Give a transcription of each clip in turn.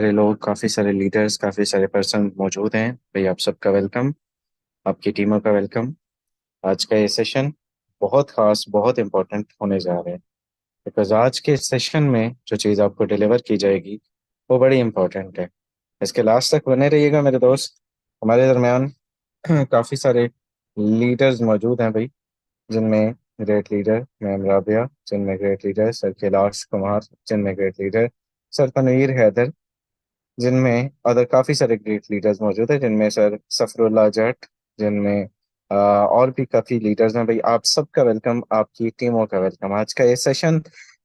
सारे लोग, काफ़ी सारे लीडर्स, काफ़ी सारे पर्सन मौजूद हैं। भाई आप सबका वेलकम, आपकी टीमों का वेलकम। आज का ये सेशन बहुत खास, बहुत इंपॉर्टेंट होने जा रहा है, बिकॉज आज के सेशन में जो चीज़ आपको डिलीवर की जाएगी वो बड़ी इंपॉर्टेंट है। इसके लास्ट तक बने रहिएगा मेरे दोस्त। हमारे दरमियान काफ़ी सारे लीडर्स मौजूद हैं भाई, जिनमें ग्रेट लीडर मैम राबिया, जिनमें great leader sir Kailash Kumar, जिनमें great leader sir Tanveer Haider, जिनमें अदर काफ़ी सारे ग्रेट लीडर्स मौजूद हैं, जिनमें सर सफरुल्ला जट, जिनमें और भी काफ़ी लीडर्स हैं। भाई आप सबका वेलकम, आपकी टीमों का वेलकम। आज का ये सेशन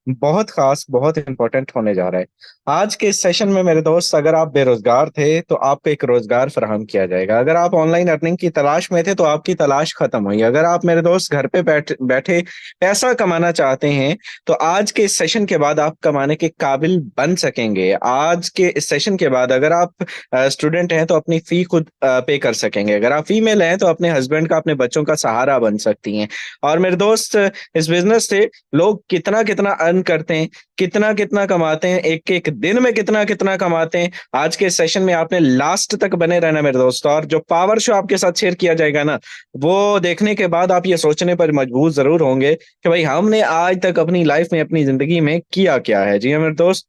बहुत खास, बहुत इंपॉर्टेंट होने जा रहा है। आज के इस सेशन में मेरे दोस्त, अगर आप बेरोजगार थे तो आपको एक रोजगार फराहम किया जाएगा। अगर आप ऑनलाइन अर्निंग की तलाश में थे तो आपकी तलाश खत्म हुई। अगर आप मेरे दोस्त घर पे बैठे पैसा कमाना चाहते हैं तो आज के इस सेशन के बाद आप कमाने के काबिल बन सकेंगे। आज के इस सेशन के बाद अगर आप स्टूडेंट हैं तो अपनी फी खुद पे कर सकेंगे। अगर आप फीमेल हैं तो अपने हस्बैंड का, अपने बच्चों का सहारा बन सकती हैं। और मेरे दोस्त, इस बिजनेस से लोग कितना कितना अर्न करते हैं, कितना कितना कमाते हैं, एक एक दिन में कितना कितना कमाते हैं, आज के सेशन में आपने लास्ट तक बने रहना मेरे दोस्त। और जो पावर शो आपके साथ शेयर किया जाएगा ना, वो देखने के बाद आप ये सोचने पर मजबूर जरूर होंगे कि भाई हमने आज तक अपनी लाइफ में, अपनी जिंदगी में किया क्या है। जी हाँ मेरे दोस्त,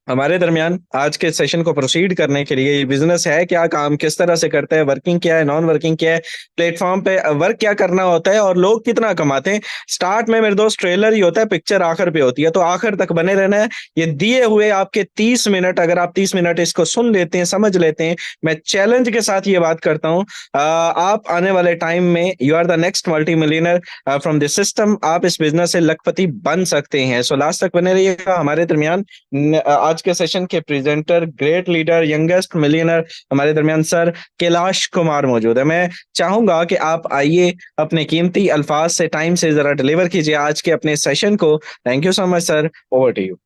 हमारे दरमियान आज के सेशन को प्रोसीड करने के लिए, ये बिजनेस है क्या, काम किस तरह से करता है, वर्किंग क्या है, नॉन वर्किंग क्या है, प्लेटफॉर्म पे वर्क क्या करना होता है और लोग कितना कमाते हैं। स्टार्ट में मेरे दोस्त ट्रेलर ही होता है, पिक्चर आखिर पे होती है, तो आखिर तक बने रहना है। ये दिए हुए आपके 30 मिनट, अगर आप 30 मिनट इसको सुन लेते हैं, समझ लेते हैं, मैं चैलेंज के साथ ये बात करता हूँ, आप आने वाले टाइम में you are the next multimillionaire from this system. आप इस बिजनेस से लखपति बन सकते हैं। सो लास्ट तक बने रहिएगा। हमारे दरमियान आज के सेशन के presenter, great leader, youngest millionaire, हमारे दरमियान सर कैलाश कुमार मौजूद है। मैं चाहूंगा कि आप आइए, अपने कीमती अल्फाज से, टाइम से जरा डिलीवर कीजिए आज के अपने सेशन को। Thank you so much sir, over to you.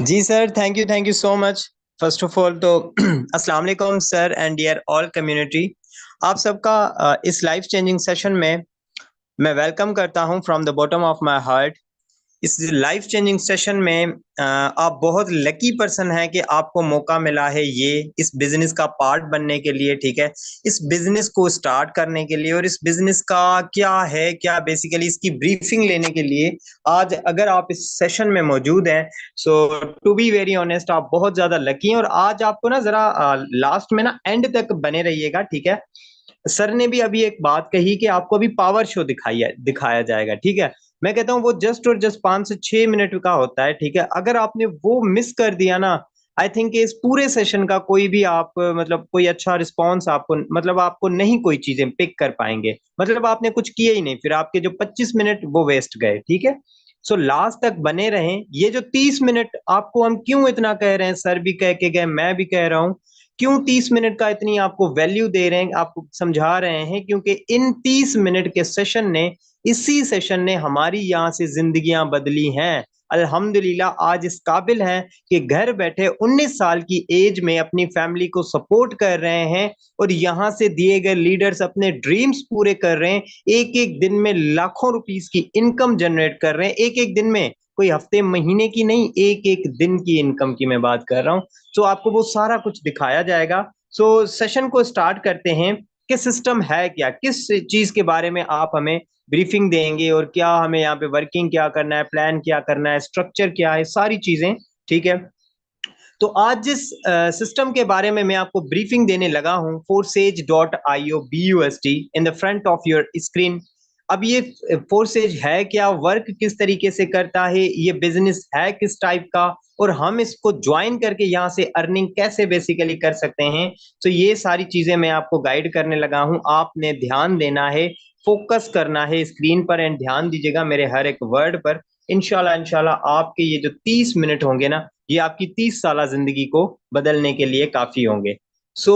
जी sir, thank you so much. First of all तो अस्सलाम वालेकुम sir and dear all community. आप सबका इस लाइफ चेंजिंग सेशन में मैं वेलकम करता हूं from the bottom of my heart. इस लाइफ चेंजिंग सेशन में आप बहुत लकी पर्सन हैं कि आपको मौका मिला है ये इस बिजनेस का पार्ट बनने के लिए, ठीक है, इस बिजनेस को स्टार्ट करने के लिए और इस बिजनेस का क्या है, क्या बेसिकली इसकी ब्रीफिंग लेने के लिए आज अगर आप इस सेशन में मौजूद हैं, सो टू बी वेरी ऑनेस्ट आप बहुत ज्यादा लकी हैं। और आज आपको ना जरा लास्ट में ना एंड तक बने रहिएगा, ठीक है। सर ने भी अभी एक बात कही कि आपको अभी पावर शो दिखाया जाएगा, ठीक है। मैं कहता हूँ वो जस्ट और जस्ट 5 से 6 मिनट का होता है, ठीक है। अगर आपने वो मिस कर दिया ना, आई थिंक इस पूरे सेशन का कोई भी आप मतलब कोई अच्छा रिस्पॉन्स आपको, मतलब आपको नहीं कोई चीजें पिक कर पाएंगे, मतलब आपने कुछ किया ही नहीं, फिर आपके जो 25 मिनट वो वेस्ट गए, ठीक है। सो लास्ट तक बने रहें। ये जो 30 मिनट आपको हम क्यों इतना कह रहे हैं, सर भी कह के गए, मैं भी कह रहा हूँ, क्यों 30 मिनट का इतनी आपको वैल्यू दे रहे हैं, आपको समझा रहे हैं, क्योंकि इन 30 मिनट के सेशन ने, इसी सेशन ने हमारी यहाँ से जिंदगियां बदली हैं। अल्हम्दुलिल्लाह आज इस काबिल हैं कि घर बैठे 19 साल की एज में अपनी फैमिली को सपोर्ट कर रहे हैं और यहाँ से दिए गए लीडर्स अपने ड्रीम्स पूरे कर रहे हैं। एक एक दिन में लाखों रुपीस की इनकम जनरेट कर रहे हैं, एक एक दिन में, कोई हफ्ते महीने की नहीं, एक एक दिन की इनकम की मैं बात कर रहा हूँ। सो आपको वो सारा कुछ दिखाया जाएगा। सो सेशन को स्टार्ट करते हैं कि सिस्टम है क्या, किस चीज के बारे में आप हमें ब्रीफिंग देंगे और क्या हमें यहाँ पे वर्किंग क्या करना है, प्लान क्या करना है, स्ट्रक्चर क्या है, सारी चीजें, ठीक है। तो आज जिस सिस्टम के बारे में मैं आपको ब्रीफिंग देने लगा हूं, forsage.io BUSD in the front of your screen. अब ये फोर्सेज है क्या, वर्क किस तरीके से करता है, ये बिजनेस है किस टाइप का, और हम इसको ज्वाइन करके यहाँ से अर्निंग कैसे बेसिकली कर सकते हैं। तो ये सारी चीजें मैं आपको गाइड करने लगा हूं। आपने ध्यान देना है, फोकस करना है स्क्रीन पर एंड ध्यान दीजिएगा मेरे हर एक वर्ड पर। इंशाल्लाह इंशाल्लाह आपके ये जो 30 मिनट होंगे ना, ये आपकी 30 साल जिंदगी को बदलने के लिए काफी होंगे। सो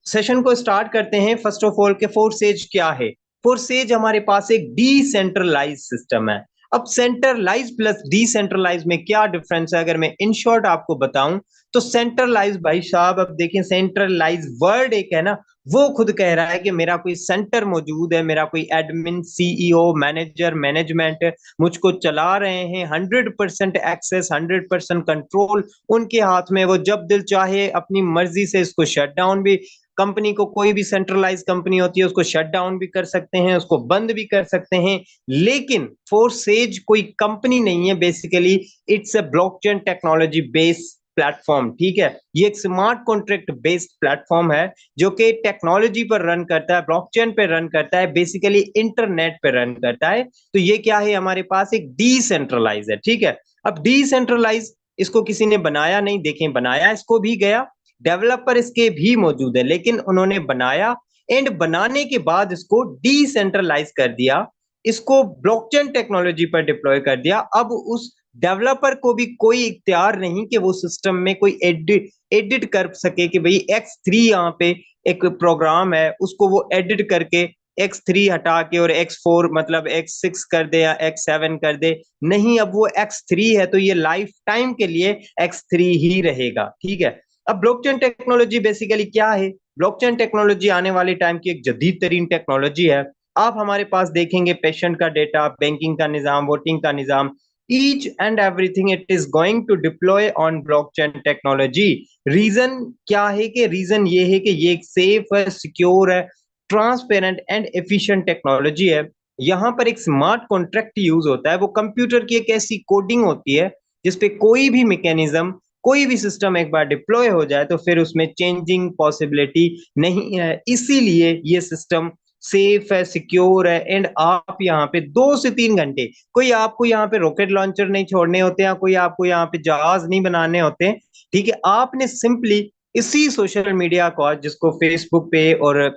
सेशन को स्टार्ट करते हैं। फर्स्ट ऑफ ऑल के फोर्सेज क्या है। फोर्सेज हमारे पास एक डिसेंट्रलाइज सिस्टम है। अब सेंट्रलाइज प्लस डिसेंट्रलाइज में क्या डिफरेंस है, अगर मैं इन शॉर्ट आपको बताऊं तो सेंट्रलाइज भाई साहब, अब देखिए सेंट्रलाइज वर्ड एक है ना, वो खुद कह रहा है कि मेरा कोई सेंटर मौजूद है, मेरा कोई एडमिन, सीईओ, मैनेजर, मैनेजमेंट मुझको चला रहे हैं, 100% एक्सेस, 100% कंट्रोल उनके हाथ में, वो जब दिल चाहे अपनी मर्जी से इसको शट डाउन भी, कंपनी को, कोई भी सेंट्रलाइज कंपनी होती है उसको शट डाउन भी कर सकते हैं, उसको बंद भी कर सकते हैं। लेकिन फोरसेज कोई कंपनी नहीं है, basically it's a blockchain technology based platform, ठीक है। ये एक स्मार्ट कॉन्ट्रैक्ट बेस्ड प्लेटफॉर्म है जो कि टेक्नोलॉजी पर रन करता है, ब्लॉकचेन पे रन करता है, बेसिकली इंटरनेट पे रन करता है। तो ये क्या है, हमारे पास एक डिसेंट्रलाइज है, ठीक है। अब डिसेंट्रलाइज इसको किसी ने बनाया नहीं, देखें बनाया इसको भी गया, डेवलपर इसके भी मौजूद है, लेकिन उन्होंने बनाया एंड बनाने के बाद इसको डिसेंट्रलाइज कर दिया, इसको ब्लॉकचेन टेक्नोलॉजी पर डिप्लॉय कर दिया। अब उस डेवलपर को भी कोई इख्तियार नहीं कि वो सिस्टम में कोई एडिट कर सके कि भाई X3 यहाँ पे एक प्रोग्राम है, उसको वो एडिट करके X3 हटा के और X4 मतलब X6 कर दे या X7 कर दे। नहीं, अब वो X3 है तो ये लाइफ टाइम के लिए X3 ही रहेगा, ठीक है। अब ब्लॉकचेन टेक्नोलॉजी बेसिकली क्या है, ब्लॉकचेन टेक्नोलॉजी आने वाले टाइम की एक जदीद तरीन टेक्नोलॉजी है। आप हमारे पास देखेंगे पेशेंट का डेटा, बैंकिंग का निजाम, वोटिंग का निजाम, each and everything it is going to deploy on blockchain technology। Reason क्या है, कि रीजन ये है कि ये एक सेफ है, सिक्योर है, ट्रांसपेरेंट एंड एफिशिएंट टेक्नोलॉजी है। यहाँ पर एक स्मार्ट कॉन्ट्रैक्ट यूज होता है, वो कंप्यूटर की एक ऐसी कोडिंग होती है जिसपे कोई भी मैकेनिज्म, कोई भी सिस्टम एक बार डिप्लॉय हो जाए तो फिर उसमें चेंजिंग पॉसिबिलिटी नहीं है, इसीलिए ये सिस्टम सेफ है, सिक्योर है। एंड आप यहाँ पे 2 से 3 घंटे, कोई आपको यहाँ पे रॉकेट लॉन्चर नहीं छोड़ने होते हैं, कोई आपको यहाँ पे जहाज नहीं बनाने होते, ठीक है। आपने सिंपली इसी सोशल मीडिया को, जिसको फेसबुक पे और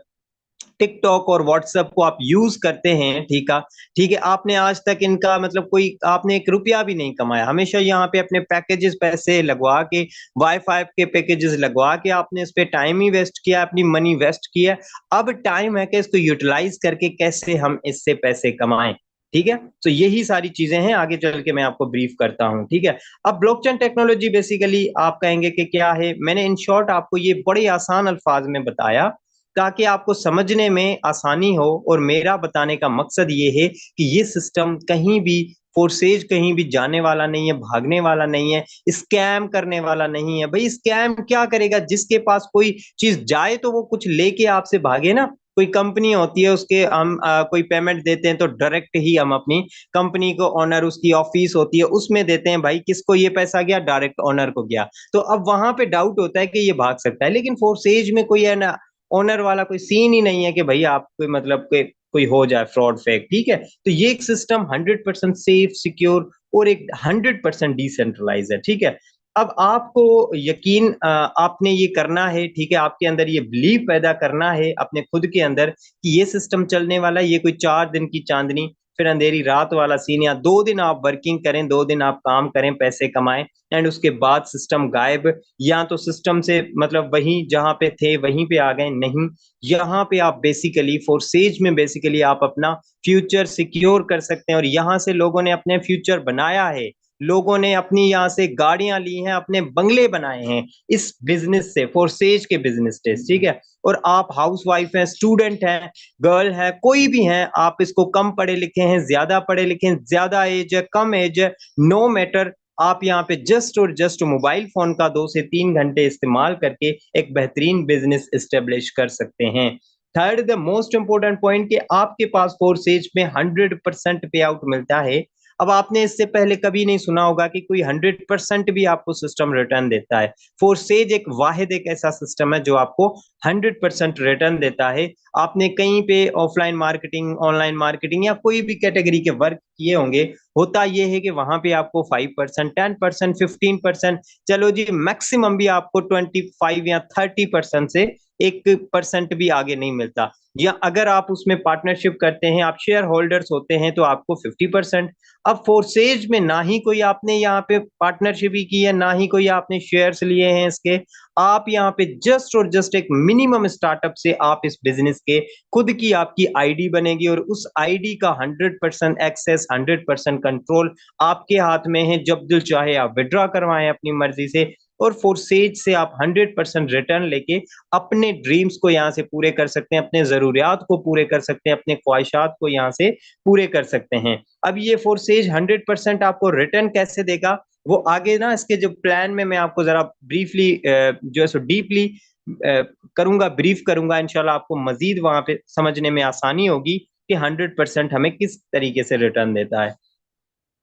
टिकटॉक और व्हाट्सएप को आप यूज करते हैं, ठीक है, ठीक है, आपने आज तक इनका मतलब कोई आपने 1 रुपया भी नहीं कमाया, हमेशा यहाँ पे अपने पैकेजेस पैसे लगवा के, वाईफाई के पैकेजेस लगवा के आपने इस पे टाइम ही वेस्ट किया, अपनी मनी वेस्ट किया। अब टाइम है कि इसको यूटिलाइज करके कैसे हम इससे पैसे कमाएं, ठीक है। तो यही सारी चीजें हैं, आगे चल के मैं आपको ब्रीफ करता हूं, ठीक है। अब ब्लॉकचेन टेक्नोलॉजी बेसिकली आप कहेंगे कि क्या है, मैंने इन शॉर्ट आपको ये बड़े आसान अल्फाज में बताया ताकि आपको समझने में आसानी हो, और मेरा बताने का मकसद ये है कि ये सिस्टम कहीं भी, फोर्सेज कहीं भी जाने वाला नहीं है, भागने वाला नहीं है, स्कैम करने वाला नहीं है। भाई स्कैम क्या करेगा, जिसके पास कोई चीज जाए तो वो कुछ लेके आपसे भागे ना। कोई कंपनी होती है, उसके हम कोई पेमेंट देते हैं तो डायरेक्ट ही हम अपनी कंपनी को, ओनर उसकी ऑफिस होती है उसमें देते हैं, भाई किसको ये पैसा गया, डायरेक्ट ओनर को गया। तो अब वहां पे डाउट होता है कि ये भाग सकता है, लेकिन फोर्सेज में कोई है ना, ओनर वाला कोई सीन ही नहीं है कि भाई आप कोई मतलब कोई हो जाए फ्रॉड फेक, ठीक है। तो ये एक सिस्टम 100% सेफ, सिक्योर और एक 100% डिसेंट्रलाइज है, ठीक है। अब आपको यकीन आपने ये करना है, ठीक है, आपके अंदर ये बिलीव पैदा करना है अपने खुद के अंदर कि ये सिस्टम चलने वाला है, ये कोई 4 दिन की चांदनी फिर अंधेरी रात वाला सीन, या 2 दिन आप वर्किंग करें, 2 दिन आप काम करें, पैसे कमाएं एंड उसके बाद सिस्टम गायब, या तो सिस्टम से मतलब वहीं जहां पे थे वहीं पे आ गए, नहीं। यहाँ पे आप बेसिकली फोर्सेज में बेसिकली आप अपना फ्यूचर सिक्योर कर सकते हैं, और यहाँ से लोगों ने अपने फ्यूचर बनाया है, लोगों ने अपनी यहाँ से गाड़ियां ली हैं, अपने बंगले बनाए हैं इस बिजनेस से, फोर्सेज के बिजनेस से, ठीक है। और आप हाउस वाइफ हैं, स्टूडेंट हैं, गर्ल है, कोई भी हैं, आप इसको कम पढ़े लिखे हैं, ज्यादा पढ़े लिखे हैं, ज्यादा एज है, कम एज है, नो मैटर, आप यहाँ पे जस्ट और जस्ट मोबाइल फोन का 2 से 3 घंटे इस्तेमाल करके एक बेहतरीन बिजनेस एस्टेब्लिश कर सकते हैं। Third, the most important point, कि आपके पास फोर्सेज में 100% पे आउट मिलता है। अब आपने इससे पहले कभी नहीं सुना होगा कि कोई 100% भी आपको सिस्टम रिटर्न देता है। फोर्सेज एक वाहिद एक ऐसा सिस्टम है जो आपको 100% रिटर्न देता है। आपने कहीं पे ऑफलाइन मार्केटिंग, ऑनलाइन मार्केटिंग या कोई भी कैटेगरी के वर्क किए होंगे, होता यह है कि वहां पे आपको 5%, 10%, 15%, चलो जी मैक्सिमम भी आपको 25 या 30% से 1% भी आगे नहीं मिलता। या अगर आप उसमें पार्टनरशिप करते हैं, आप शेयर होल्डर्स होते हैं, तो आपको 50%। अब फोर्सेज में ना ही कोई आपने यहाँ पे पार्टनरशिप ही की है, ना ही कोई आपने शेयर्स लिए हैं इसके। आप यहाँ पे जस्ट और जस्ट एक मिनिमम स्टार्टअप से आप इस बिजनेस के खुद की आपकी आईडी बनेगी, और उस आईडी का 100% एक्सेस, 100% कंट्रोल आपके हाथ में है। जब दिल चाहे आप विड्रॉ करवाएं अपनी मर्जी से, और फोर्सेज से आप 100% रिटर्न लेके अपने ड्रीम्स को यहाँ से पूरे कर सकते हैं, अपने जरूरियात को पूरे कर सकते हैं, अपने ख्वाहिशात को यहाँ से पूरे कर सकते हैं। अब ये फोर्सेज 100% आपको रिटर्न कैसे देगा, वो आगे ना इसके जो प्लान में मैं आपको जरा ब्रीफली जो है सो डीपली करूंगा, ब्रीफ करूंगा। इंशाल्लाह आपको मजीद वहां पे समझने में आसानी होगी कि 100% हमें किस तरीके से रिटर्न देता है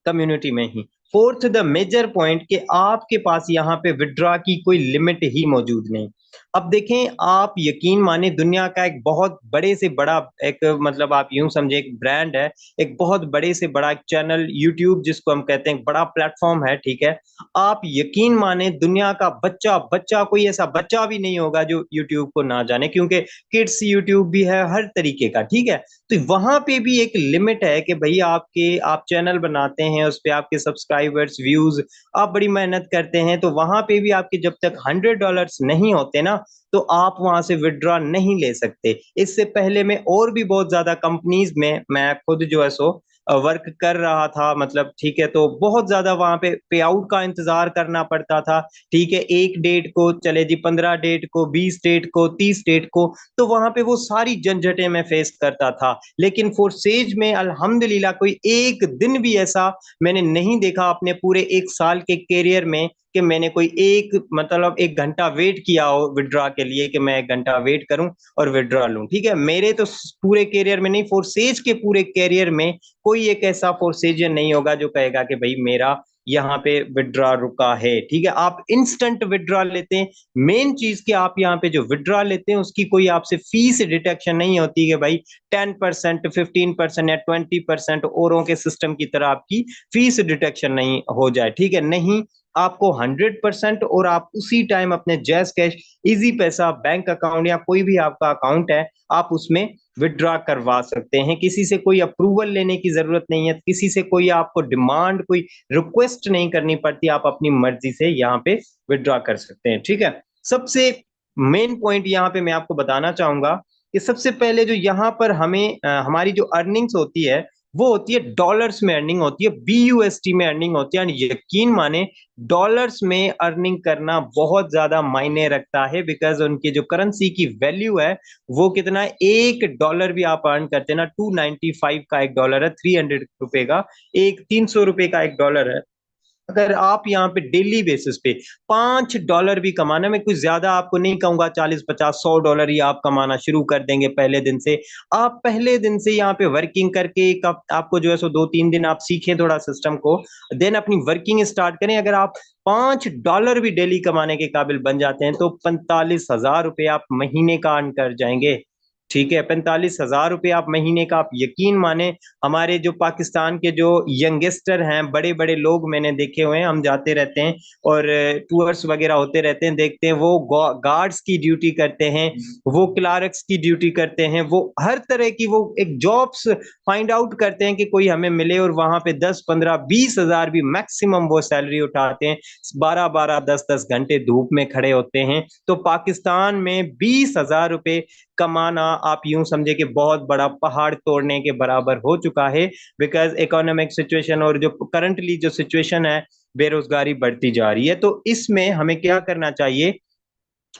कम्युनिटी में ही। फोर्थ द मेजर पॉइंट कि आपके पास यहाँ पे विड्रॉ की कोई लिमिट ही मौजूद नहीं। अब देखें, आप यकीन माने दुनिया का एक बहुत बड़े से बड़ा एक मतलब आप यूं समझे एक ब्रांड है, एक बहुत बड़े से बड़ा चैनल यूट्यूब जिसको हम कहते हैं, बड़ा प्लेटफॉर्म है, ठीक है। आप यकीन माने दुनिया का बच्चा बच्चा कोई ऐसा बच्चा भी नहीं होगा जो यूट्यूब को ना जाने, क्योंकि किड्स यूट्यूब भी है हर तरीके का, ठीक है। तो वहां पे भी एक लिमिट है कि भाई आप चैनल बनाते हैं, उस पे आपके सब्सक्राइबर्स, व्यूज, आप बड़ी मेहनत करते हैं, तो वहां पे भी आपके जब तक $100 नहीं होते ना, तो आप वहां से विड्रॉ नहीं ले सकते। इससे पहले मैं और भी बहुत ज्यादा कंपनीज में मैं खुद जो है सो वर्क कर रहा था, मतलब ठीक है, तो बहुत ज्यादा वहां पे पे आउट का इंतजार करना पड़ता था। ठीक है, एक डेट को चले जी, 15 डेट को, 20 डेट को, 30 डेट को, तो वहां पे वो सारी झंझटें मैं फेस करता था। लेकिन फोर्सेज में अल्हम्दुलिल्लाह कोई एक दिन भी ऐसा मैंने नहीं देखा अपने पूरे 1 साल के करियर में कि मैंने कोई एक मतलब 1 घंटा वेट किया हो विड्रॉ के लिए, कि मैं 1 घंटा वेट करूं और विड्रॉ लूं। ठीक है, मेरे तो पूरे करियर में नहीं, फोर्सेज के पूरे करियर में कोई एक ऐसा फोर्सेजियन नहीं होगा जो कहेगा कि भाई मेरा यहाँ पे विड्रॉ रुका है। ठीक है, आप इंस्टेंट विड्रॉ लेते हैं। मेन चीज कि आप यहाँ पे जो विड्रॉ लेते हैं उसकी कोई आपसे फीस डिडक्शन नहीं होती कि भाई 10%, 15% या 20% औरों के सिस्टम की तरह आपकी फीस डिडक्शन नहीं हो जाए। ठीक है, नहीं, आपको 100% और आप उसी टाइम अपने जैस कैश, इजी पैसा बैंक अकाउंट या कोई भी आपका अकाउंट है, आप उसमें विड्रॉ करवा सकते हैं। किसी से कोई अप्रूवल लेने की जरूरत नहीं है, किसी से कोई आपको डिमांड, कोई रिक्वेस्ट नहीं करनी पड़ती, आप अपनी मर्जी से यहाँ पे विड्रॉ कर सकते हैं। ठीक है, सबसे मेन पॉइंट यहाँ पे मैं आपको बताना चाहूंगा कि सबसे पहले जो यहाँ पर हमें हमारी जो अर्निंग्स होती है वो होती है डॉलर्स में अर्निंग होती है, BUSD में अर्निंग होती है। यकीन माने डॉलर्स में अर्निंग करना बहुत ज्यादा मायने रखता है, बिकॉज उनकी जो करेंसी की वैल्यू है वो कितना है, $1 भी आप अर्न करते हैं ना, 295 का $1 है, ₹300 का एक, $300 का $1 है। अगर आप यहाँ पे डेली बेसिस पे $5 भी कमाना, मैं कुछ ज्यादा आपको नहीं कहूंगा, 40, 50, $100 ही आप कमाना शुरू कर देंगे पहले दिन से। आप पहले दिन से यहाँ पे वर्किंग करके आपको जो है सो 2-3 दिन आप सीखें थोड़ा सिस्टम को, देन अपनी वर्किंग स्टार्ट करें। अगर आप $5 भी डेली कमाने के काबिल बन जाते हैं तो ₹45,000 आप महीने का अर्न कर जाएंगे। ठीक है, ₹45,000 आप महीने का, आप यकीन माने हमारे जो पाकिस्तान के जो यंगस्टर हैं, बड़े बड़े लोग मैंने देखे हुए हैं, हम जाते रहते हैं और टूर्स वगैरह होते रहते हैं, देखते हैं वो गार्ड्स की ड्यूटी करते हैं, वो क्लार्क्स की ड्यूटी करते हैं, वो हर तरह की वो एक जॉब्स फाइंड आउट करते हैं कि कोई हमें मिले, और वहां पे 10, 15, 20 हजार भी मैक्सिमम वो सैलरी उठाते हैं। 12-12, 10-10 घंटे धूप में खड़े होते हैं। तो पाकिस्तान में ₹20,000 कमाना आप यूं समझे कि बहुत बड़ा पहाड़ तोड़ने के बराबर हो चुका है, बिकॉज इकोनॉमिक सिचुएशन और जो करंटली जो सिचुएशन है, बेरोजगारी बढ़ती जा रही है। तो इसमें हमें क्या करना चाहिए,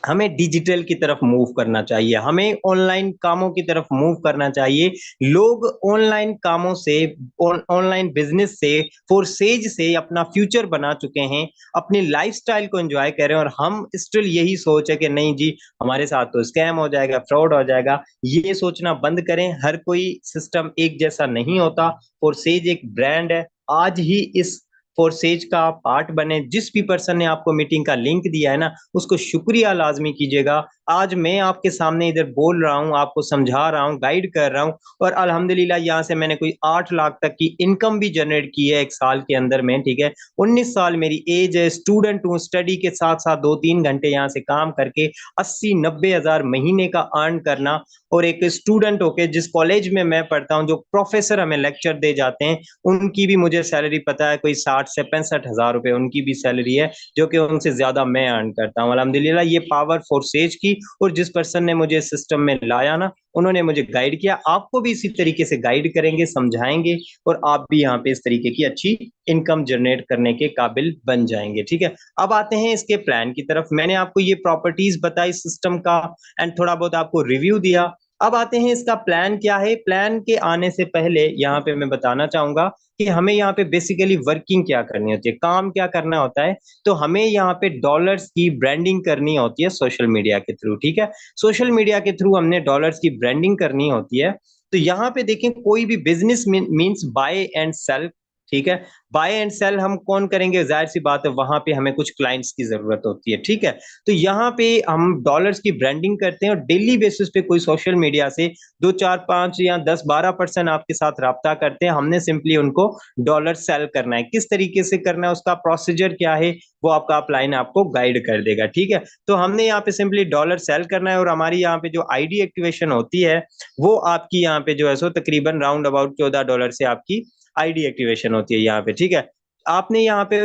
हमें डिजिटल की तरफ मूव करना चाहिए, हमें ऑनलाइन कामों की तरफ मूव करना चाहिए। लोग ऑनलाइन कामों से, ऑनलाइन बिजनेस से, फोर्सेज से अपना फ्यूचर बना चुके हैं, अपनी लाइफस्टाइल को एंजॉय कर रहे हैं, और हम स्टिल यही सोच है कि नहीं जी हमारे साथ तो स्कैम हो जाएगा, फ्रॉड हो जाएगा। ये सोचना बंद करें, हर कोई सिस्टम एक जैसा नहीं होता। फोर्सेज एक ब्रांड है, आज ही इस फोरसेज का पार्ट बने। जिस भी पर्सन ने आपको मीटिंग का लिंक दिया है ना, उसको शुक्रिया लाजमी कीजिएगा। आज मैं आपके सामने इधर बोल रहा हूँ, आपको समझा रहा हूँ, गाइड कर रहा हूँ, और अल्हम्दुलिल्लाह यहाँ से मैंने कोई 8 लाख तक की इनकम भी जनरेट की है 1 साल के अंदर में, ठीक है। 19 साल मेरी एज है, स्टूडेंट हूँ, स्टडी के साथ साथ 2-3 घंटे यहाँ से काम करके 80-90 हजार महीने का अर्न करना, और एक स्टूडेंट होके जिस कॉलेज में मैं पढ़ता हूँ, जो प्रोफेसर हमें लेक्चर दे जाते हैं, उनकी भी मुझे सैलरी पता है, कोई 60 से 65 हजार रुपए उनकी भी सैलरी है, जो कि उनसे ज्यादा मैं अर्न करता हूँ अल्हम्दुलिल्लाह। ये पावर फोरसेज की, और जिस पर्सन ने मुझे सिस्टम में लाया ना, उन्होंने मुझे गाइड किया। आपको भी इसी तरीके से गाइड करेंगे, समझाएंगे, और आप भी यहाँ पे इस तरीके की अच्छी इनकम जनरेट करने के काबिल बन जाएंगे, ठीक है। अब आते हैं इसके प्लान की तरफ। मैंने आपको ये प्रॉपर्टीज बताई सिस्टम का, एंड थोड़ा बहुत आपको रिव्यू दिया। अब आते हैं इसका प्लान क्या है। प्लान के आने से पहले यहाँ पे मैं बताना चाहूंगा कि हमें यहाँ पे बेसिकली वर्किंग क्या करनी होती है, काम क्या करना होता है। तो हमें यहाँ पे डॉलर्स की ब्रांडिंग करनी होती है सोशल मीडिया के थ्रू, ठीक है। सोशल मीडिया के थ्रू हमने डॉलर्स की ब्रांडिंग करनी होती है। तो यहाँ पे देखें, कोई भी business means buy and sell, ठीक है। बाय एंड सेल हम कौन करेंगे, जाहिर सी बात है, वहां पे हमें कुछ क्लाइंट्स की जरूरत होती है, ठीक है। तो यहाँ पे हम डॉलर्स की ब्रांडिंग करते हैं, और डेली बेसिस पे कोई सोशल मीडिया से 2 4 5 या 10 12% आपके साथ राब्ता करते हैं। हमने सिंपली उनको डॉलर सेल करना है। किस तरीके से करना है, उसका प्रोसीजर क्या है, वो आपका अपलाइन आपको गाइड कर देगा, ठीक है। तो हमने यहाँ पे सिंपली डॉलर सेल करना है, और हमारी यहाँ पे जो आईडी एक्टिवेशन होती है, वो आपकी यहाँ पे जो है सो तकरीबन राउंड अबाउट $14 से आपकी आईडी एक्टिवेशन होती है यहाँ पे, ठीक है। आपने यहाँ पे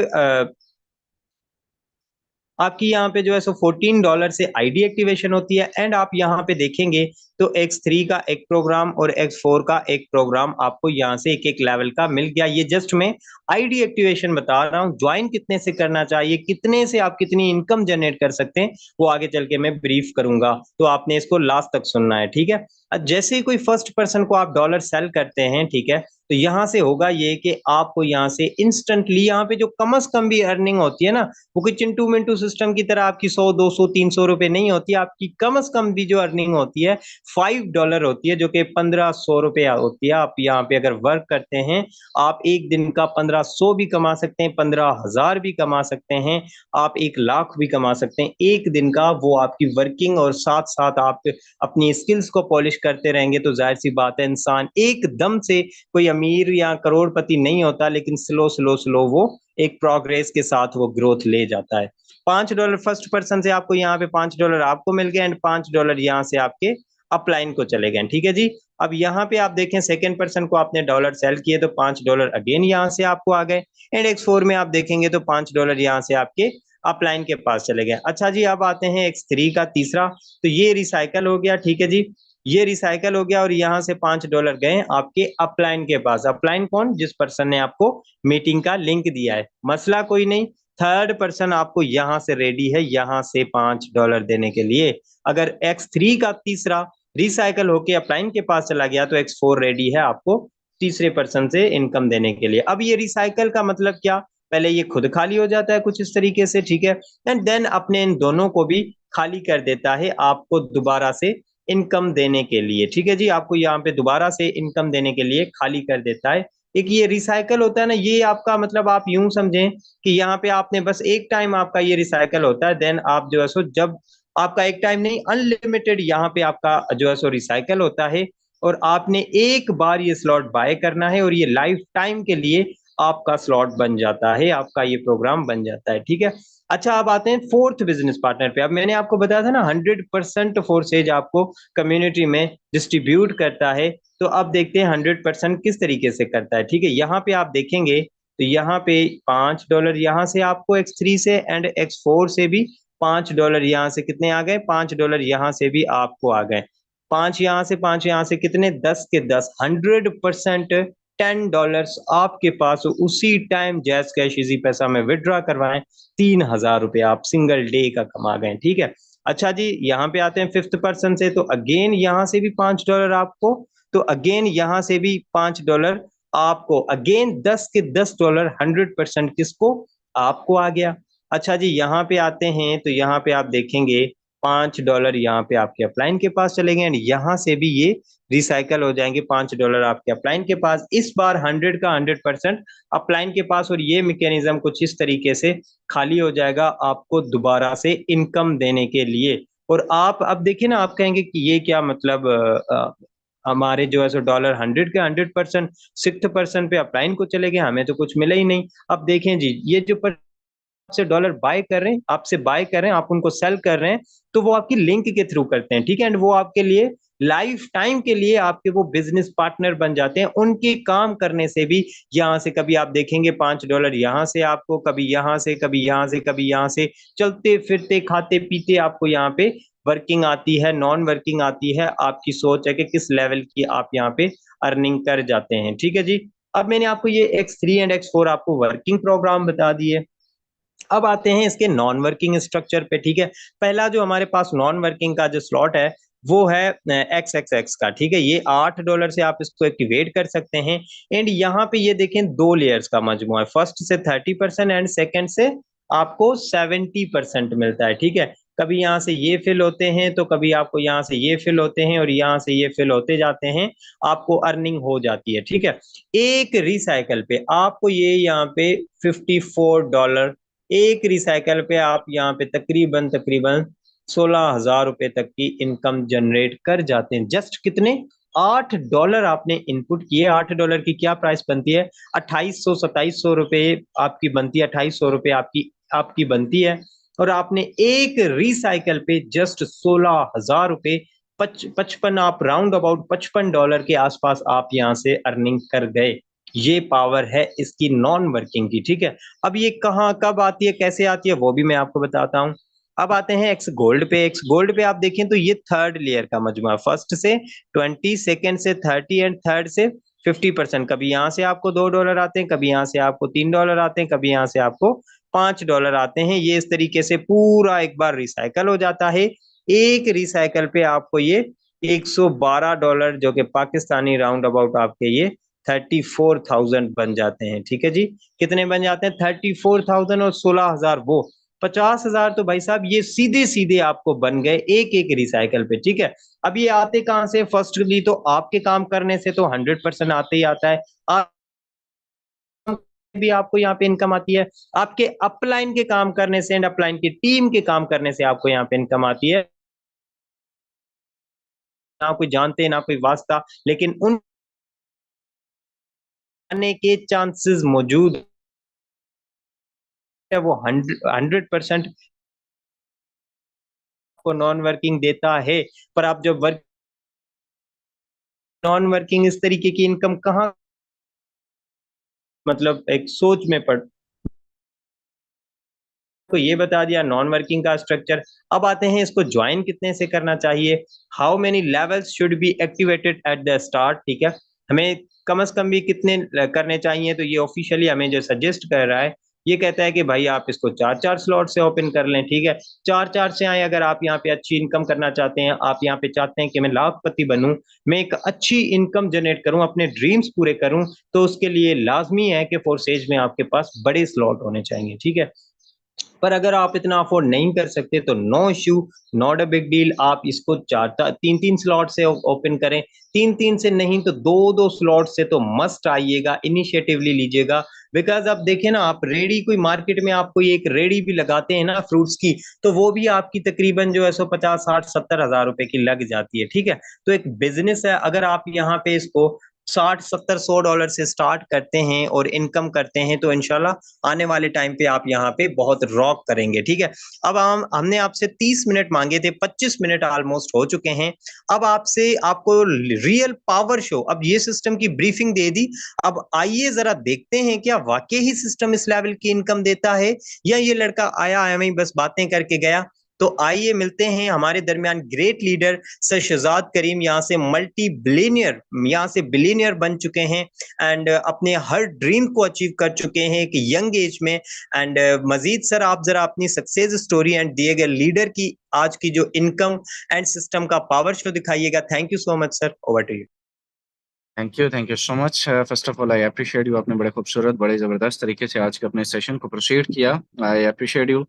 आपकी यहाँ पे जो है सो $14 से आईडी एक्टिवेशन होती है। एंड आप यहाँ पे देखेंगे तो X3 का एक प्रोग्राम और X4 का एक प्रोग्राम आपको यहाँ से एक एक लेवल का मिल गया। ये जस्ट मैं आईडी एक्टिवेशन बता रहा हूँ। ज्वाइन कितने से करना चाहिए, कितने से आप कितनी इनकम जनरेट कर सकते हैं, वो आगे चल के मैं ब्रीफ करूंगा, तो आपने इसको लास्ट तक सुनना है, ठीक है। जैसे ही कोई फर्स्ट पर्सन को आप डॉलर सेल करते हैं, ठीक है, तो यहाँ से होगा ये कि आपको यहाँ से इंस्टेंटली यहाँ पे जो कम से कम भी अर्निंग होती है ना, वो कोई चिंटू मिंटू सिस्टम की तरह आपकी 100 200 300 रुपए नहीं होती। आपकी कम से कम भी जो अर्निंग होती है $5 होती है, जो कि 1500 रुपया होती है। आप यहाँ पे अगर वर्क करते हैं, आप एक दिन का 1500 भी कमा सकते हैं, 15,000 भी कमा सकते हैं, आप 1 लाख भी कमा सकते हैं एक दिन का। वो आपकी वर्किंग और साथ साथ आप अपनी स्किल्स को पॉलिश करते रहेंगे, तो जाहिर सी बात है, इंसान एकदम से कोई अमीर या करोड़पति नहीं होता, लेकिन स्लो स्लो स्लो वो एक प्रोग्रेस के साथ वो ग्रोथ ले जाता है। $5 फर्स्ट पर्सन से आपको यहाँ पे $5 आपको मिल गए, एंड $5 यहाँ से आपके अपलाइन को चले गए, ठीक है जी। अब यहाँ पे आप देखें, सेकेंड पर्सन को आपने डॉलर सेल किए तो $5 अगेन यहाँ से आपको आ गए। एंड X4 में आप देखेंगे तो $5 यहाँ से आपके अपलाइन के पास चले गए। अच्छा जी, अब आते हैं X3 का तीसरा। तो ये रिसाइकल हो गया, ठीक है जी, ये रिसाइकल हो गया, और यहाँ से $5 गए आपके अपलाइन के पास। अपलाइन कौन, जिस पर्सन ने आपको मीटिंग का लिंक दिया है। मसला कोई नहीं, थर्ड पर्सन आपको यहाँ से रेडी है यहाँ से $5 देने के लिए। अगर X3 का तीसरा रिसाइकल होके अपलाइन के पास चला गया, तो X4 रेडी है आपको तीसरे पर्सन से इनकम देने के लिए। अब ये रिसाइकल का मतलब क्या, पहले ये खुद खाली हो जाता है कुछ इस तरीके से, ठीक है, एंड देन अपने इन दोनों को भी खाली कर देता है आपको दोबारा से इनकम देने के लिए, ठीक है जी। आपको यहाँ पे दोबारा से इनकम देने के लिए खाली कर देता है। एक ये रिसाइकल होता है ना, ये आपका मतलब आप यूं समझें कि यहाँ पे आपने बस एक टाइम आपका ये रिसाइकल होता है, देन आप जो है सो जब आपका एक टाइम नहीं, अनलिमिटेड यहाँ पे आपका जो है सो रिसाइकल होता है, और आपने एक बार ये स्लॉट बाय करना है, और ये लाइफ टाइम के लिए आपका स्लॉट बन जाता है, आपका ये प्रोग्राम बन जाता है, ठीक है। अच्छा, अब आते हैं फोर्थ बिजनेस पार्टनर पे। अब मैंने आपको बताया था ना 100% फोर्सेज आपको कम्युनिटी में डिस्ट्रीब्यूट करता है। तो अब देखते हैं 100% किस तरीके से करता है, ठीक है। यहाँ पे आप देखेंगे तो यहाँ पे $5 यहाँ से आपको X3 से, एंड X4 से भी $5 यहाँ से कितने आ गए, $5 यहाँ से भी आपको आ गए। 5 यहाँ से, 5 यहाँ से, कितने, 10 के 10, 100% $10 आपके पास उसी टाइम जैस कैश इजी पैसा में विड्रॉ करवाएं, 3,000 रुपये आप सिंगल डे का कमा गए, ठीक है। अच्छा जी, यहाँ पे आते हैं फिफ्थ पर्सन से। तो अगेन यहाँ से भी $5 आपको, तो अगेन यहाँ से भी $5 आपको, अगेन 10 के $10, 100% किसको, आपको आ गया। अच्छा जी, यहाँ पे आते हैं तो यहाँ पे आप देखेंगे $5 यहाँ पे आपके अपलाइन के पास चलेंगे एंड यहाँ से भी ये रिसाइकल हो जाएंगे $5 आपके अपलाइन के पास। इस बार 100 का 100% अपलाइन के पास, और ये मैकेनिज्म कुछ इस तरीके से खाली हो जाएगा आपको दोबारा से इनकम देने के लिए। और आप अब देखिए ना, आप कहेंगे कि ये क्या मतलब, हमारे जो है सो डॉलर 100 के 100% 6% पे अपलाइन को चले गए, हमें तो कुछ मिला ही नहीं। अब देखें जी, ये जो आपसे डॉलर बाय कर रहे हैं, आपसे बाय कर रहे हैं, आप उनको सेल कर रहे हैं, तो वो आपकी लिंक के थ्रू करते हैं, ठीक है, एंड वो आपके लिए लाइफ टाइम के लिए आपके वो बिजनेस पार्टनर बन जाते हैं। उनके काम करने से भी यहाँ से कभी आप देखेंगे $5 यहाँ से आपको, कभी यहाँ से, कभी यहाँ से, कभी यहाँ से, चलते फिरते खाते पीते आपको यहाँ पे वर्किंग आती है, नॉन वर्किंग आती है। आपकी सोच है कि किस लेवल की आप यहाँ पे अर्निंग कर जाते हैं, ठीक है जी। अब मैंने आपको ये X3 एंड X4 आपको वर्किंग प्रोग्राम बता दिए। अब आते हैं इसके नॉन वर्किंग स्ट्रक्चर पे, ठीक है। पहला जो हमारे पास नॉन वर्किंग का जो स्लॉट है वो है XXX का, ठीक है। ये $8 से आप इसको एक्टिवेट कर सकते हैं। एंड यहाँ पे ये देखें, 2 लेयर्स का मजमू है, फर्स्ट से 30% एंड सेकंड से आपको 70% मिलता है, ठीक है। कभी यहाँ से ये फिल होते हैं, तो कभी आपको यहाँ से ये फिल होते हैं, और यहाँ से ये फिल होते जाते हैं, आपको अर्निंग हो जाती है, ठीक है। एक रिसाइकल पे आपको ये यहाँ पे $54, एक रिसाइकल पे आप यहाँ पे तकरीबन तकरीबन 16,000 रुपए तक की इनकम जनरेट कर जाते हैं। जस्ट कितने, $8 आपने इनपुट किए। $8 की क्या प्राइस बनती है, 2800-2700 रुपए आपकी बनती है, 2800 रुपए आपकी आपकी बनती है। और आपने एक रिसाइकल पे जस्ट 16,000 रुपए, 55, आप राउंड अबाउट $55 के आसपास आप यहाँ से अर्निंग कर गए। ये पावर है इसकी नॉन वर्किंग की, ठीक है। अब ये कहाँ कब आती है, कैसे आती है, वो भी मैं आपको बताता हूँ। अब आते हैं एक्स गोल्ड पे। एक्स गोल्ड पे आप देखें तो ये थर्ड लेयर का मजमू है, फर्स्ट से 20, सेकंड से 30 एंड थर्ड से 50%। कभी यहाँ से आपको $2 आते हैं, कभी यहाँ से आपको $3 आते हैं, कभी यहाँ से आपको $5 आते हैं। ये इस तरीके से पूरा एक बार रिसाइकल हो जाता है। एक रिसाइकल पे आपको ये $112 जो कि पाकिस्तानी राउंड अबाउट आपके ये 34,000 बन जाते हैं, ठीक है जी। कितने बन जाते हैं, 34,000 और 16,000 वो 50,000। तो भाई साहब ये सीधे सीधे आपको बन गए एक एक रिसाइकल पे, ठीक है। अब ये आते कहां से, फर्स्टली तो आपके काम करने से तो 100% आते ही आता है। आप भी आपको यहाँ पे इनकम आती है, आपके अपलाइन के काम करने से एंड अपलाइन की टीम के काम करने से आपको यहाँ पे इनकम आती है। ना कोई जानते ना कोई वास्ता, लेकिन उन आने के चांसेस मौजूद है। वो 100% को नॉन वर्किंग देता है। पर आप जब वर्क नॉन वर्किंग इस तरीके की इनकम कहाँ, मतलब एक सोच में पड़ को ये बता दिया नॉन वर्किंग का स्ट्रक्चर। अब आते हैं इसको ज्वाइन कितने से करना चाहिए, how many levels should be activated at the start, ठीक है। हमें कम से कम भी कितने करने चाहिए, तो ये ऑफिशियली हमें जो सजेस्ट कर रहा है, ये कहता है कि भाई आप इसको 4-4 स्लॉट से ओपन कर लें, ठीक है। 4-4 से आए, अगर आप यहाँ पे अच्छी इनकम करना चाहते हैं, आप यहाँ पे चाहते हैं कि मैं लाखपति बनूं, मैं एक अच्छी इनकम जनरेट करूं, अपने ड्रीम्स पूरे करूं, तो उसके लिए लाजमी है कि फोर्सेज में आपके पास बड़े स्लॉट होने चाहिए, ठीक है। पर अगर आप इतना अफोर्ड नहीं कर सकते तो no issue, not a big deal. आप इसको 3-3 स्लॉट से ओपन करें, 3-3 से नहीं तो 2-2 स्लॉट से तो मस्ट आइएगा, इनिशिएटिवली लीजिएगा। बिकॉज आप देखें ना, आप रेडी कोई मार्केट में आप कोई एक रेडी भी लगाते हैं ना फ्रूट्स की, तो वो भी आपकी तकरीबन जो है सो 50-60-70 हज़ार रुपए की लग जाती है, ठीक है। तो एक बिजनेस है, अगर आप यहाँ पे इसको 60-70-100 डॉलर से स्टार्ट करते हैं और इनकम करते हैं, तो इंशाल्लाह आने वाले टाइम पे आप यहाँ पे बहुत रॉक करेंगे, ठीक है। अब हमने आपसे 30 मिनट मांगे थे, 25 मिनट ऑलमोस्ट हो चुके हैं। अब आपसे आपको रियल पावर शो, अब ये सिस्टम की ब्रीफिंग दे दी। अब आइए जरा देखते हैं क्या वाकई ही सिस्टम इस लेवल की इनकम देता है, या ये लड़का आया हमें बस बातें करके गया। तो आइए मिलते हैं हमारे दरमियान ग्रेट लीडर सर शहजाद करीम, यहाँ से मल्टी बिलियनियर, यहाँ से बिलियनियर बन चुके हैं एंड अपने हर ड्रीम को अचीव कर चुके हैं एक यंग एज में। एंड मजीद सर आप जरा अपनी सक्सेस स्टोरी एंड दिए गए लीडर की आज की जो इनकम एंड सिस्टम का पावर शो दिखाइएगा। Thank you so much sir, over to you. Thank you so much. First of all I appreciate you, आपने बड़े खूबसूरत बड़े ज़बरदस्त तरीके से आज के अपने सेशन को प्रोसीड किया। आई अप्रिशिएट यू।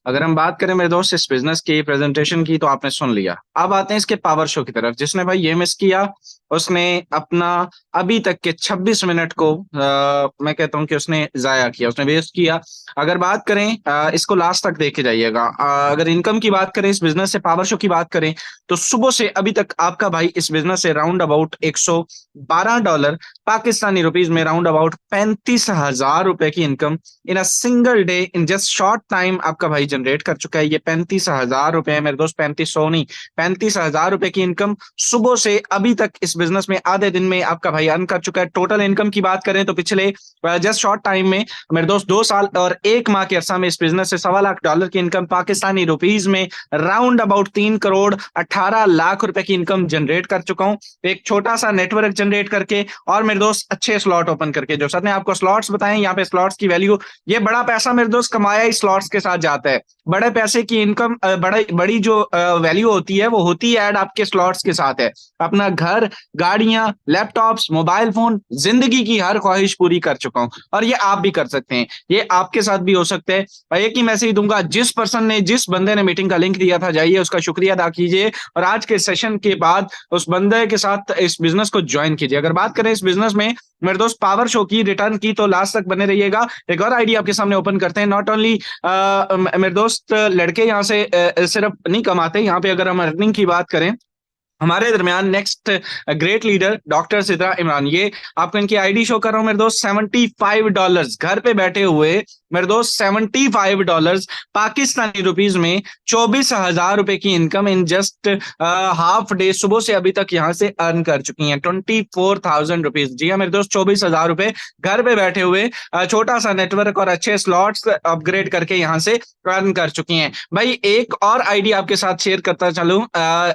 अगर हम बात करें मेरे दोस्त इस बिजनेस की प्रेजेंटेशन की, तो आपने सुन लिया। अब आते हैं इसके पावर शो की तरफ। जिसने भाई ये मिस किया, उसने अपना अभी तक के 26 मिनट को मैं कहता हूं कि उसने जाया किया, उसने वेस्ट किया। अगर बात करें इसको लास्ट तक देखे जाइएगा। अगर इनकम की बात करें, इस बिजनेस से पावर शो की बात करें, तो सुबह से अभी तक आपका भाई इस बिजनेस से राउंड अबाउट $112 पाकिस्तानी रुपीज में राउंड अबाउट 35,000 रुपए की income in a single day in just short time आपका भाई जनरेट कर चुका है। ये 35,000 रुपए है मेरे दोस्त, 3500 नहीं, 35,000 रुपए की इनकम सुबह से अभी तक इस बिजनेस में आधे दिन में आपका भाई अर्न कर चुका है। टोटल इनकम की बात करें तो पिछले जस्ट शॉर्ट टाइम में मेरे दोस्त 2 साल और 1 माह के अरसा में इस बिजनेस से $1.25 लाख की इनकम पाकिस्तानी रुपीज में राउंड अबाउट 3 करोड़ 18 लाख रुपए की इनकम जनरेट कर चुका हूं। एक छोटा सा नेटवर्क जनरेट करके और मेरे दोस्त अच्छे स्लॉट ओपन करके। जो सर ने आपको स्लॉट्स बताए, यहाँ पे स्लॉट्स की वैल्यू, ये बड़ा पैसा मेरे दोस्त कमाया ही स्लॉट्स के साथ जाता है। बड़े पैसे की इनकम, बड़ी जो वैल्यू होती है वो होती है ऐड आपके स्लॉट्स के साथ है। अपना घर, गाड़ियां, लैपटॉप्स, मोबाइल फोन, जिंदगी की हर ख्वाहिश पूरी कर चुका हूं, और ये आप भी कर सकते हैं, ये आपके साथ भी हो सकता है। और एक ही मैसेज दूंगा, जिस बंदे ने मीटिंग का लिंक दिया था, जाइए उसका शुक्रिया अदा कीजिए, और आज के सेशन के बाद उस बंदे के साथ इस बिजनेस को ज्वाइन कीजिए। अगर बात करें इस बिजनेस में मेरे दोस्त पावर शो की, रिटर्न की, तो लास्ट तक बने रहिएगा। एक और आइडिया आपके सामने ओपन करते हैं। नॉट ओनली मेरे दोस्त लड़के यहाँ से सिर्फ नहीं कमाते, यहाँ पे अगर हम अर्निंग की बात करें, हमारे दरमियान next great leader doctor Sidra Imran, ये आपको इनकी आईडी शो कर रहा हूं मेरे दोस्त। $75 घर पे बैठे हुए मेरे दोस्त, $75 पाकिस्तानी रुपीज में 24,000 रुपए की income in just half day सुबह से अभी तक यहां से अर्न कर चुकी हैं। 24,000 रुपीज, जी हाँ मेरे दोस्त, 24,000 रुपए घर पे बैठे हुए छोटा सा नेटवर्क और अच्छे स्लॉट्स अपग्रेड करके यहां से अर्न कर चुकी हैं। भाई एक और आईडी आपके साथ शेयर करता चलूं,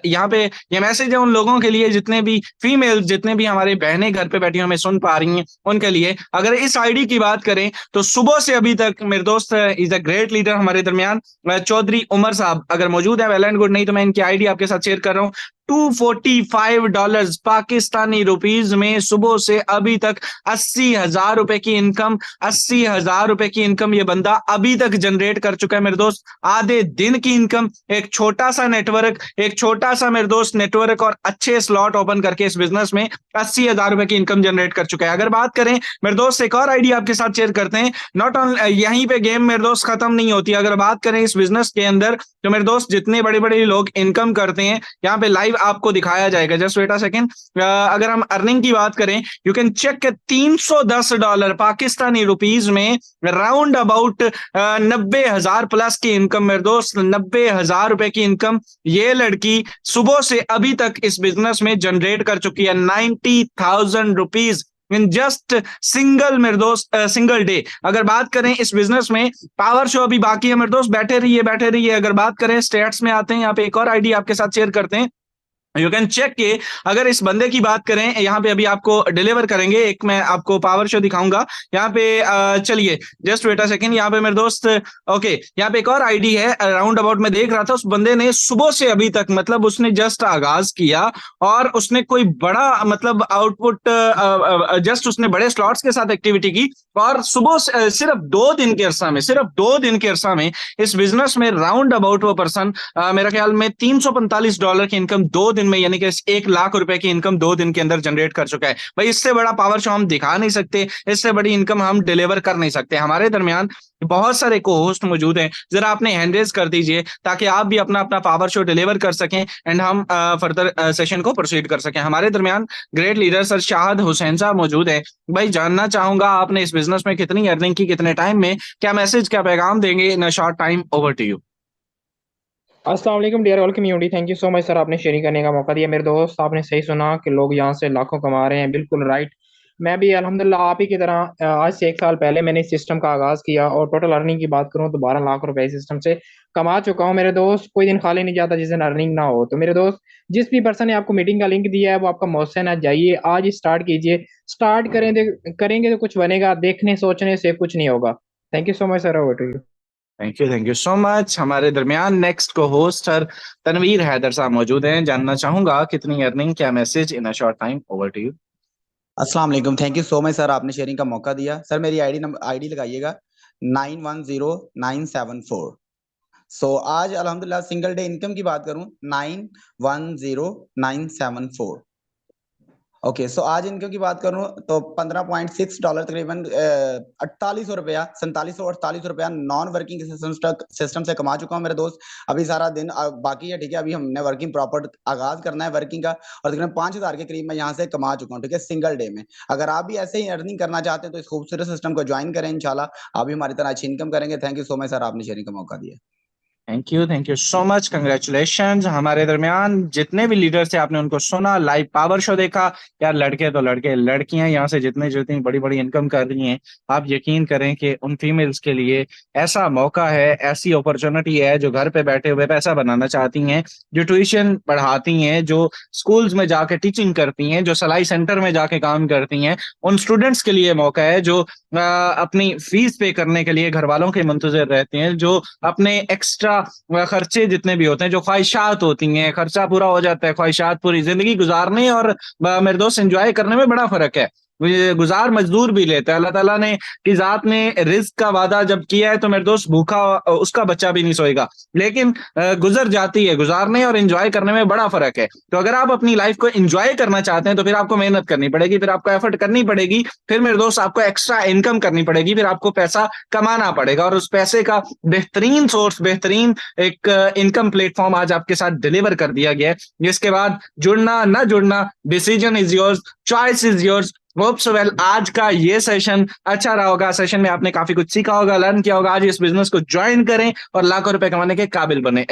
यहाँ पे ये मैसेज है उन लोगों के लिए, जितने भी फीमेल, जितने भी हमारे बहनें घर पे बैठी हमें सुन पा रही हैं, उनके लिए। अगर इस आईडी की बात करें तो सुबह से अभी तक मेरे दोस्त इज अ ग्रेट लीडर हमारे दरमियान चौधरी उमर साहब अगर मौजूद है, वेल एंड गुड, नहीं तो मैं इनकी आईडी आपके साथ शेयर कर रहा हूँ। $245 पाकिस्तानी रुपीज में सुबह से अभी तक 80,000 रुपए की इनकम, 80,000 रुपए की इनकम ये बंदा अभी तक जनरेट कर चुका है मेरे दोस्त। आधे दिन की इनकम, एक छोटा सा नेटवर्क, एक छोटा सा मेरे दोस्त नेटवर्क और अच्छे स्लॉट ओपन करके इस बिजनेस में 80,000 रुपए की इनकम जनरेट कर चुका है। अगर बात करें मेरे दोस्त, एक और आइडिया आपके साथ शेयर करते हैं। नॉट ऑन यहीं पे गेम मेरे दोस्त खत्म नहीं होती। अगर बात करें इस बिजनेस के अंदर, तो मेरे दोस्त जितने बड़े बड़े लोग इनकम करते हैं, यहाँ पे लाइव आपको दिखाया जाएगा। Just wait a second. अगर हम अर्निंग की बात करें, you can check $310 Pakistani rupees में राउंड अबाउट 90,000 प्लस की इनकम मेरे दोस्त, 90,000 रुपए की इनकम ये लड़की सुबह से अभी तक इस बिजनेस में जनरेट कर चुकी है। 90,000 रुपीज इन जस्ट सिंगल मेरे दोस्त सिंगल डे। अगर बात करें इस बिजनेस में, पावर शो अभी बाकी है मेरे दोस्त, बैठे रहिए बैठे रहिए। अगर बात करें स्टेट्स में आते हैं, यहाँ पे एक और आईडी आपके साथ शेयर करते हैं। यू कैन चेक के अगर इस बंदे की बात करें, यहाँ पे अभी आपको डिलीवर करेंगे, एक मैं आपको पावर शो दिखाऊंगा यहाँ पे। चलिए जस्ट वेट अ सेकंड, यहाँ पे मेरे दोस्त ओके, यहाँ पे एक और आईडी है राउंड अबाउट मैं देख रहा था। उस बंदे ने सुबह से अभी तक, मतलब उसने जस्ट आगाज किया और उसने कोई बड़ा मतलब आउटपुट, जस्ट उसने बड़े स्लॉट्स के साथ एक्टिविटी की, और सुबह सिर्फ 2 दिन के अरसा में, सिर्फ 2 दिन के अरसा में इस बिजनेस में राउंड अबाउट वो पर्सन मेरा ख्याल में $345 की इनकम 2 दिन में, यानी कि 1 लाख रुपए की इनकम 2 दिन के अंदर जनरेट कर चुका है। भाई इससे बड़ा पावर शो हम दिखा नहीं सकते, इससे बड़ी इनकम हम डिलीवर कर नहीं सकते। हमारे दरमियान बहुत सारे को होस्ट मौजूद हैं, जरा आपने हैंड रेज कर दीजिए ताकि आप भी अपना अपना पावर शो डिलीवर कर सकें एंड हम फर्दर सेशन को प्रोसीड कर सकें। हमारे दरमियान great leader sir Shahid Hussain साहब मौजूद है। भाई जानना चाहूंगा आपने इस बिजनेस में कितनी अर्निंग की, कितने टाइम में, क्या मैसेज, क्या पैगाम देंगे in a short time. Over to you. अस्सलाम वालेकुम dear all community, thank you so much sir, आपने शेयरिंग करने का मौका दिया। मेरे दोस्त आपने सही सुना कि लोग यहाँ से लाखों कमा रहे हैं, बिल्कुल राइट। मैं भी अल्हम्दुलिल्लाह आप ही की तरह आज से 1 साल पहले मैंने इस सिस्टम का आगाज़ किया और टोटल अर्निंग की बात करूँ तो 12 लाख रुपए इस सिस्टम से कमा चुका हूँ। मेरे दोस्त कोई दिन खाली नहीं जाता जिस दिन अर्निंग ना हो। तो मेरे दोस्त जिस भी पर्सन ने आपको मीटिंग का लिंक दिया है वो आपका मोहसिन है, जाइए आज ही स्टार्ट कीजिए। स्टार्ट करेंगे तो कुछ बनेगा, देखने सोचने से कुछ नहीं होगा। Thank you so much sir, over to you. Thank you so much. हमारे दरमियान नेक्स्ट को होस्ट सर तनवीर हैदर साहब मौजूद हैं। जानना चाहूंगा कितनी अर्निंग, क्या message in a short time. Over to you. अस्सलाम वालेकुम। Thank you so much sir, आपने शेयरिंग का मौका दिया। सर मेरी आईडी लगाइएगा 910974। आज अल्हम्दुलिल्लाह सिंगल डे इनकम की बात करूं 910974। ओके, सो आज इनकम की बात करूं तो $15.6 तकरीबन 4800 रुपया 4748 रुपया नॉन वर्किंग सिस्टम से कमा चुका हूं मेरे दोस्त। अभी सारा दिन बाकी है, ठीक है। अभी हमने वर्किंग प्रॉपर आगाज करना है वर्किंग का, और तकरीबन 5000 के करीब मैं यहाँ से कमा चुका हूँ, ठीक है, सिंगल डे में। अगर आप भी ऐसे ही अर्निंग करना चाहते हैं तो इस खूबसूरत सिस्टम को ज्वाइन करें, इंशाल्लाह आप भी हमारी तरह अच्छी इनकम करेंगे। Thank you so much sir, आपने शेयरिंग का मौका दिया। Thank you so much, congratulations. हमारे दरमियान जितने भी लीडर्स थे आपने उनको सुना, लाइव पावर शो देखा। यार लड़के तो लड़के, लड़कियां यहाँ से जितने जितनी बड़ी बड़ी इनकम कर रही हैं, आप यकीन करें कि उन फीमेल्स के लिए ऐसा मौका है, ऐसी अपॉर्चुनिटी है, जो घर पे बैठे हुए पैसा बनाना चाहती हैं, जो ट्यूशन पढ़ाती हैं, जो स्कूल्स में जाके टीचिंग करती हैं, जो सिलाई सेंटर में जाके काम करती हैं, उन स्टूडेंट्स के लिए मौका है जो अपनी फीस पे करने के लिए घर वालों के मुंतजर रहते हैं, जो अपने एक्स्ट्रा खर्चे जितने भी होते हैं, जो ख्वाहिशात होती हैं, खर्चा पूरा हो जाता है, ख्वाहिशात पूरी जिंदगी गुजारने और मेरे दोस्त एंजॉय करने में बड़ा फर्क है। गुजार मजदूर भी लेता है। अल्लाह ताला ने की जात ने रिज्क का वादा जब किया है तो मेरे दोस्त भूखा उसका बच्चा भी नहीं सोएगा, लेकिन गुजर जाती है। गुजारने और एंजॉय करने में बड़ा फर्क है। तो अगर आप अपनी लाइफ को एंजॉय करना चाहते हैं तो फिर आपको मेहनत करनी पड़ेगी, फिर आपको एफर्ट करनी पड़ेगी, फिर मेरे दोस्त आपको एक्स्ट्रा इनकम करनी पड़ेगी, फिर आपको पैसा कमाना पड़ेगा, और उस पैसे का बेहतरीन सोर्स, बेहतरीन एक इनकम प्लेटफॉर्म आज आपके साथ डिलीवर कर दिया गया है, जिसके बाद जुड़ना ना जुड़ना, decision is yours, choice is yours. Hope so well आज का ये सेशन अच्छा रहा होगा। सेशन में आपने काफी कुछ सीखा होगा, लर्न किया होगा। आज इस बिजनेस को ज्वाइन करें और लाखों रुपए कमाने के काबिल बने।